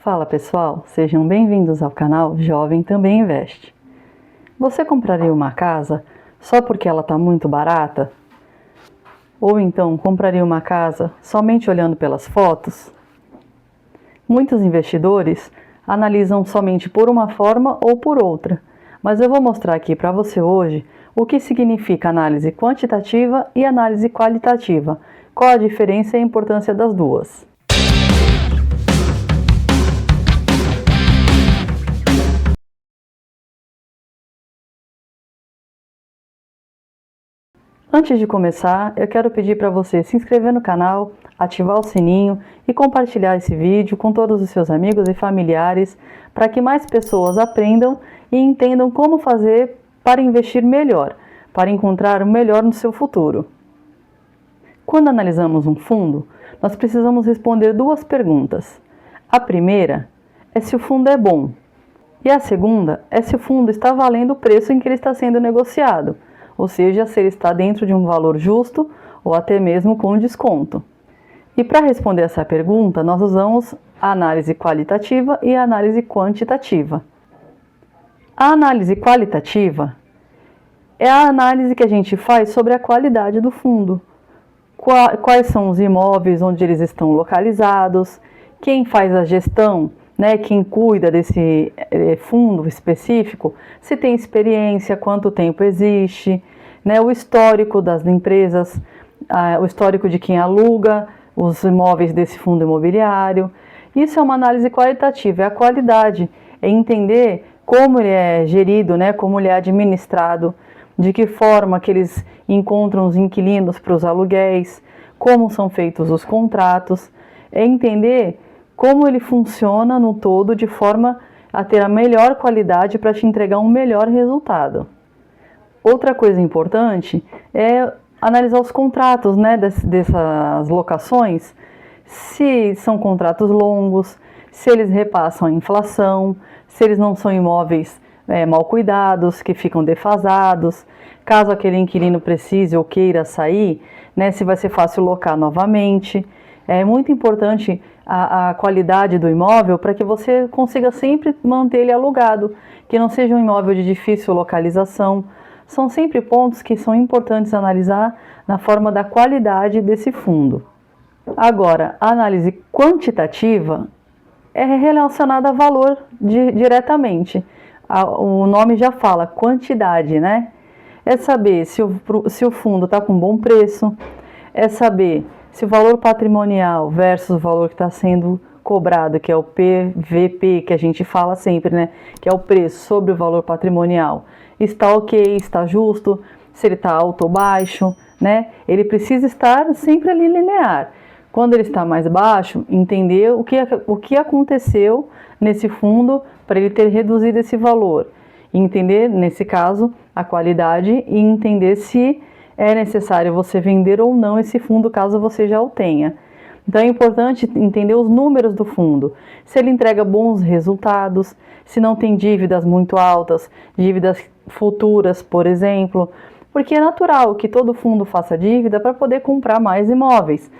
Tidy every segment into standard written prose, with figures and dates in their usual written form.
Fala pessoal, sejam bem-vindos ao canal Jovem Também Investe. Você compraria uma casa só porque ela está muito barata? Ou então compraria uma casa somente olhando pelas fotos? Muitos investidores analisam somente por uma forma ou por outra, mas eu vou mostrar aqui para você hoje o que significa análise quantitativa e análise qualitativa, qual a diferença e a importância das duas. Antes de começar, eu quero pedir para você se inscrever no canal, ativar o sininho e compartilhar esse vídeo com todos os seus amigos e familiares para que mais pessoas aprendam e entendam como fazer para investir melhor, para encontrar o melhor no seu futuro. Quando analisamos um fundo, nós precisamos responder duas perguntas. A primeira é se o fundo é bom e a segunda é se o fundo está valendo o preço em que ele está sendo negociado, ou seja, se ele está dentro de um valor justo ou até mesmo com desconto. E para responder essa pergunta, nós usamos a análise qualitativa e a análise quantitativa. A análise qualitativa é a análise que a gente faz sobre a qualidade do fundo. Quais são os imóveis, onde eles estão localizados, quem faz a gestão, quem cuida desse fundo específico, se tem experiência, quanto tempo existe, o histórico das empresas, o histórico de quem aluga os imóveis desse fundo imobiliário. Isso é uma análise qualitativa, é a qualidade, é entender como ele é gerido, como ele é administrado, de que forma que eles encontram os inquilinos para os aluguéis, como são feitos os contratos, é entender como ele funciona no todo de forma a ter a melhor qualidade para te entregar um melhor resultado. Outra coisa importante é analisar os contratos dessas locações, se são contratos longos, se eles repassam a inflação, se eles não são imóveis mal cuidados, que ficam defasados, caso aquele inquilino precise ou queira sair, se vai ser fácil locar novamente. É muito importante a qualidade do imóvel para que você consiga sempre manter ele alugado, que não seja um imóvel de difícil localização. São sempre pontos que são importantes analisar na forma da qualidade desse fundo. Agora, a análise quantitativa é relacionada a valor diretamente. O nome já fala, quantidade, É saber se o fundo está com bom preço, é saber se o valor patrimonial versus o valor que está sendo cobrado, que é o PVP, que a gente fala sempre, que é o preço sobre o valor patrimonial, está ok, está justo, se ele está alto ou baixo, Ele precisa estar sempre ali linear. Quando ele está mais baixo, entender o que aconteceu nesse fundo para ele ter reduzido esse valor. Entender, nesse caso, a qualidade e entender se é necessário você vender ou não esse fundo, caso você já o tenha. Então é importante entender os números do fundo, se ele entrega bons resultados, se não tem dívidas muito altas, dívidas futuras, por exemplo, porque é natural que todo fundo faça dívida para poder comprar mais imóveis,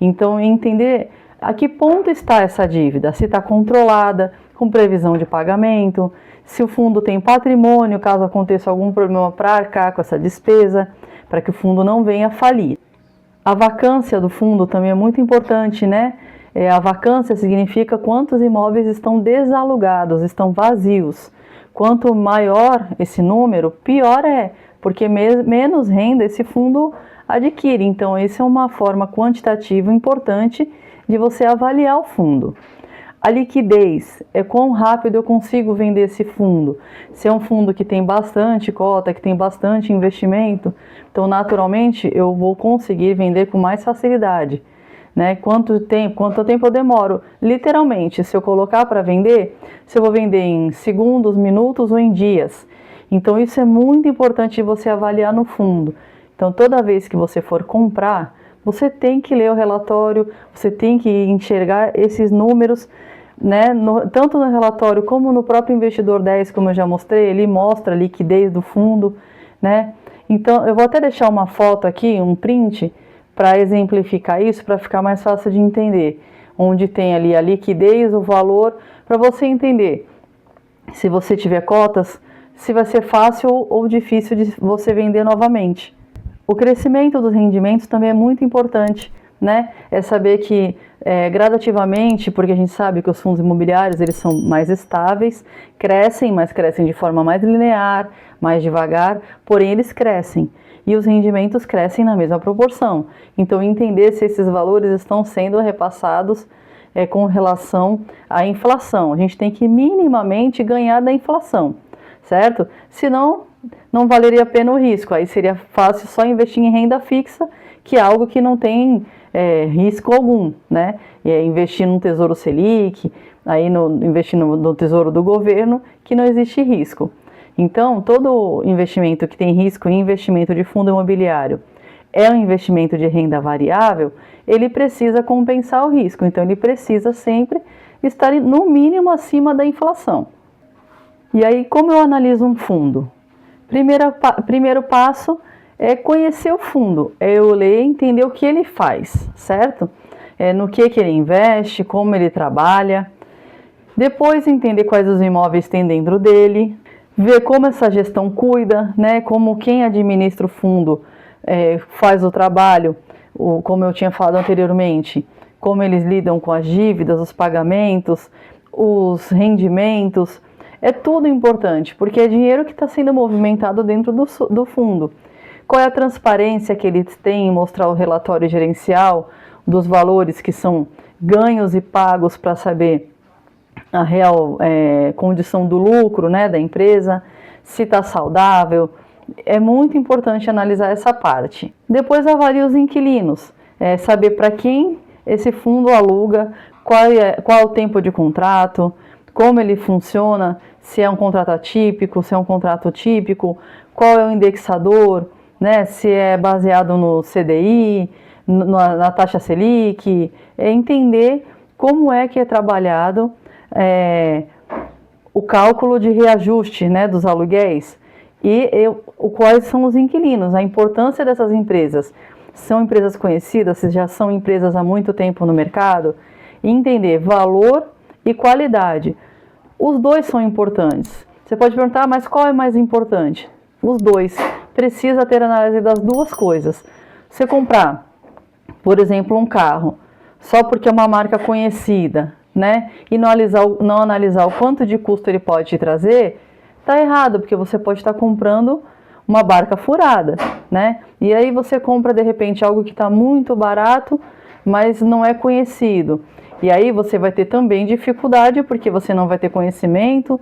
Então entender a que ponto está essa dívida, se está controlada, com previsão de pagamento, se o fundo tem patrimônio, caso aconteça algum problema para arcar com essa despesa, para que o fundo não venha a falir. A vacância do fundo também é muito importante, A vacância significa quantos imóveis estão desalugados, estão vazios. Quanto maior esse número, pior é, porque menos renda esse fundo adquire. Então, essa é uma forma quantitativa importante de você avaliar o fundo. A liquidez é quão rápido eu consigo vender esse fundo. Se é um fundo que tem bastante cota, que tem bastante investimento, então naturalmente eu vou conseguir vender com mais facilidade. Quanto tempo eu demoro? Literalmente, se eu colocar para vender, se eu vou vender em segundos, minutos ou em dias. Então isso é muito importante você avaliar no fundo. Então toda vez que você for comprar, você tem que ler o relatório, você tem que enxergar esses números, tanto no relatório como no próprio Investidor 10, como eu já mostrei, ele mostra a liquidez do fundo, Então eu vou até deixar uma foto aqui, um print, para exemplificar isso, para ficar mais fácil de entender. onde tem ali a liquidez, o valor, para você entender se você tiver cotas, se vai ser fácil ou difícil de você vender novamente. O crescimento dos rendimentos também é muito importante, né? É saber que gradativamente, porque a gente sabe que os fundos imobiliários eles são mais estáveis, crescem, mas crescem de forma mais linear, mais devagar, porém eles crescem e os rendimentos crescem na mesma proporção. Então entender se esses valores estão sendo repassados com relação à inflação. A gente tem que minimamente ganhar da inflação, certo? Senão não valeria a pena o risco, aí seria fácil só investir em renda fixa, que é algo que não tem risco algum, né? E investir no Tesouro Selic, aí investir no Tesouro do Governo, que não existe risco. Então, todo investimento que tem risco em investimento de fundo imobiliário é um investimento de renda variável, ele precisa compensar o risco, então ele precisa sempre estar no mínimo acima da inflação. E aí, como eu analiso um fundo? Primeiro passo é conhecer o fundo, é eu ler e entender o que ele faz, certo? No que ele investe, como ele trabalha. Depois entender quais os imóveis tem dentro dele, ver como essa gestão cuida, né? Como quem administra o fundo faz o trabalho, como eu tinha falado anteriormente, como eles lidam com as dívidas, os pagamentos, os rendimentos. É tudo importante, porque é dinheiro que está sendo movimentado dentro do fundo. Qual é a transparência que eles têm em mostrar o relatório gerencial dos valores que são ganhos e pagos para saber a real condição do lucro, né, da empresa, se está saudável. É muito importante analisar essa parte. Depois avalie os inquilinos, saber para quem esse fundo aluga, qual é o tempo de contrato, como ele funciona, se é um contrato atípico, se é um contrato típico, qual é o indexador, né, se é baseado no CDI, na taxa Selic, entender como é que é trabalhado o cálculo de reajuste, né, dos aluguéis e quais são os inquilinos, a importância dessas empresas. São empresas conhecidas, se já são empresas há muito tempo no mercado, e entender valor e qualidade. Os dois são importantes. Você pode perguntar, mas qual é mais importante? Os dois. Precisa ter análise das duas coisas. Você comprar, por exemplo, um carro, só porque é uma marca conhecida, né? E não analisar o quanto de custo ele pode te trazer, tá errado, porque você pode estar comprando uma barca furada, né? E aí você compra de repente algo que está muito barato, mas não é conhecido. E aí você vai ter também dificuldade, porque você não vai ter conhecimento.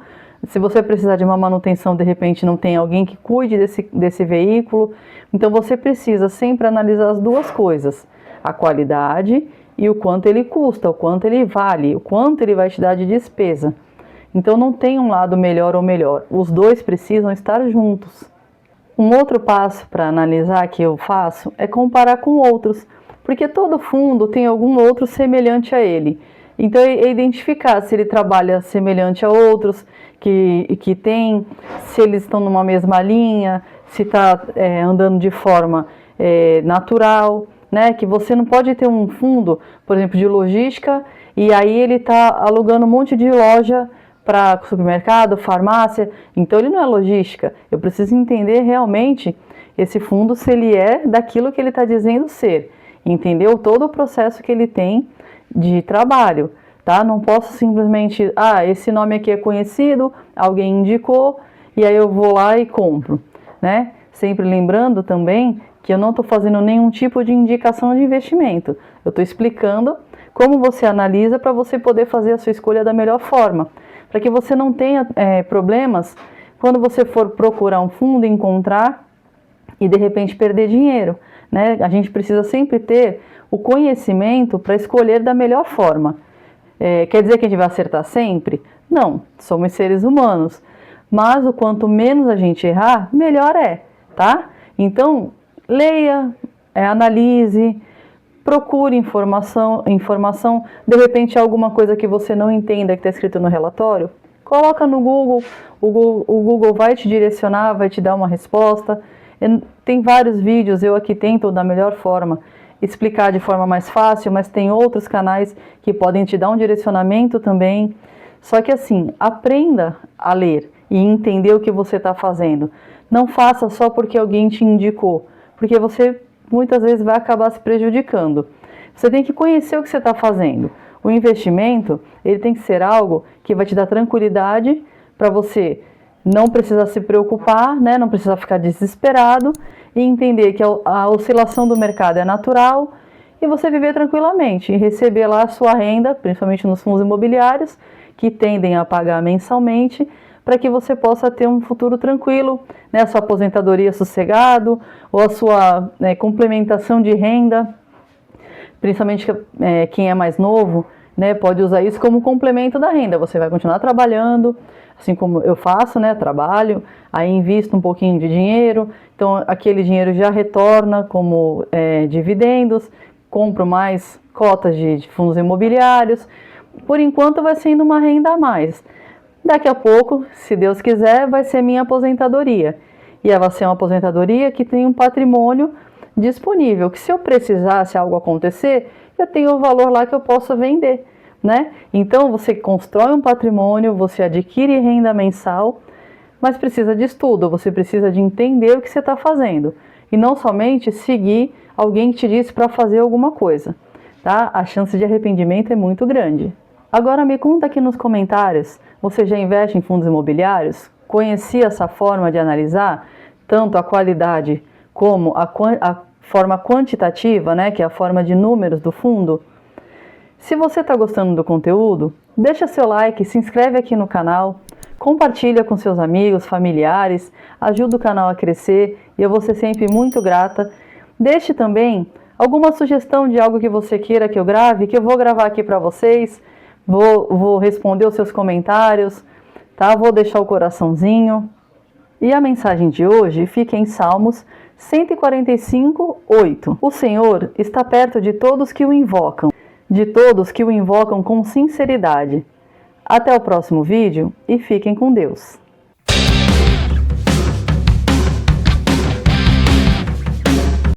Se você precisar de uma manutenção, de repente não tem alguém que cuide desse veículo. Então você precisa sempre analisar as duas coisas, a qualidade e o quanto ele custa, o quanto ele vale, o quanto ele vai te dar de despesa. Então não tem um lado melhor ou melhor, os dois precisam estar juntos. Um outro passo para analisar que eu faço é comparar com outros, porque todo fundo tem algum outro semelhante a ele. Então é identificar se ele trabalha semelhante a outros que tem, se eles estão numa mesma linha, se está andando de forma natural, né? Que você não pode ter um fundo, por exemplo, de logística, e aí ele está alugando um monte de loja para supermercado, farmácia, então ele não é logística. Eu preciso entender realmente esse fundo, se ele é daquilo que ele está dizendo ser, entendeu? Todo o processo que ele tem de trabalho, tá? Não posso simplesmente, esse nome aqui é conhecido, alguém indicou, e aí eu vou lá e compro, né? Sempre lembrando também que eu não estou fazendo nenhum tipo de indicação de investimento, eu estou explicando como você analisa para você poder fazer a sua escolha da melhor forma, para que você não tenha problemas quando você for procurar um fundo, encontrar e de repente perder dinheiro, né? A gente precisa sempre ter o conhecimento para escolher da melhor forma. Quer dizer que a gente vai acertar sempre? Não, somos seres humanos, mas o quanto menos a gente errar, melhor é, tá? Então, leia, analise, procure informação, de repente alguma coisa que você não entenda que está escrito no relatório, coloca no Google, o Google vai te direcionar, vai te dar uma resposta. Tem vários vídeos, eu aqui tento da melhor forma explicar de forma mais fácil, mas tem outros canais que podem te dar um direcionamento também. Só que assim, aprenda a ler e entender o que você está fazendo. Não faça só porque alguém te indicou, porque você muitas vezes vai acabar se prejudicando. Você tem que conhecer o que você está fazendo. O investimento, ele tem que ser algo que vai te dar tranquilidade para você não precisar se preocupar, né? Não precisar ficar desesperado e entender que a oscilação do mercado é natural e você viver tranquilamente e receber lá a sua renda, principalmente nos fundos imobiliários, que tendem a pagar mensalmente, para que você possa ter um futuro tranquilo, né? A sua aposentadoria sossegado ou a sua complementação de renda, principalmente quem é mais novo, né, pode usar isso como complemento da renda. Você vai continuar trabalhando, assim como eu faço, né, trabalho, aí invisto um pouquinho de dinheiro, então aquele dinheiro já retorna como dividendos, compro mais cotas de fundos imobiliários. Por enquanto vai sendo uma renda a mais. Daqui a pouco, se Deus quiser, vai ser minha aposentadoria. E ela vai ser uma aposentadoria que tem um patrimônio disponível, que se eu precisar, se algo acontecer, eu tenho o valor lá que eu possa vender, né? Então você constrói um patrimônio, você adquire renda mensal, mas precisa de estudo, você precisa de entender o que você está fazendo e não somente seguir alguém que te disse para fazer alguma coisa, tá? A chance de arrependimento é muito grande. Agora me conta aqui nos comentários, você já investe em fundos imobiliários? Conhecia essa forma de analisar tanto a qualidade como a forma quantitativa, né, que é a forma de números do fundo? Se você está gostando do conteúdo, deixa seu like, se inscreve aqui no canal, compartilha com seus amigos, familiares, ajuda o canal a crescer e eu vou ser sempre muito grata. Deixe também alguma sugestão de algo que você queira que eu grave, que eu vou gravar aqui para vocês, vou responder os seus comentários, tá? Vou deixar o coraçãozinho. E a mensagem de hoje fica em Salmos 145:8. O Senhor está perto de todos que o invocam, com sinceridade. Até o próximo vídeo e fiquem com Deus.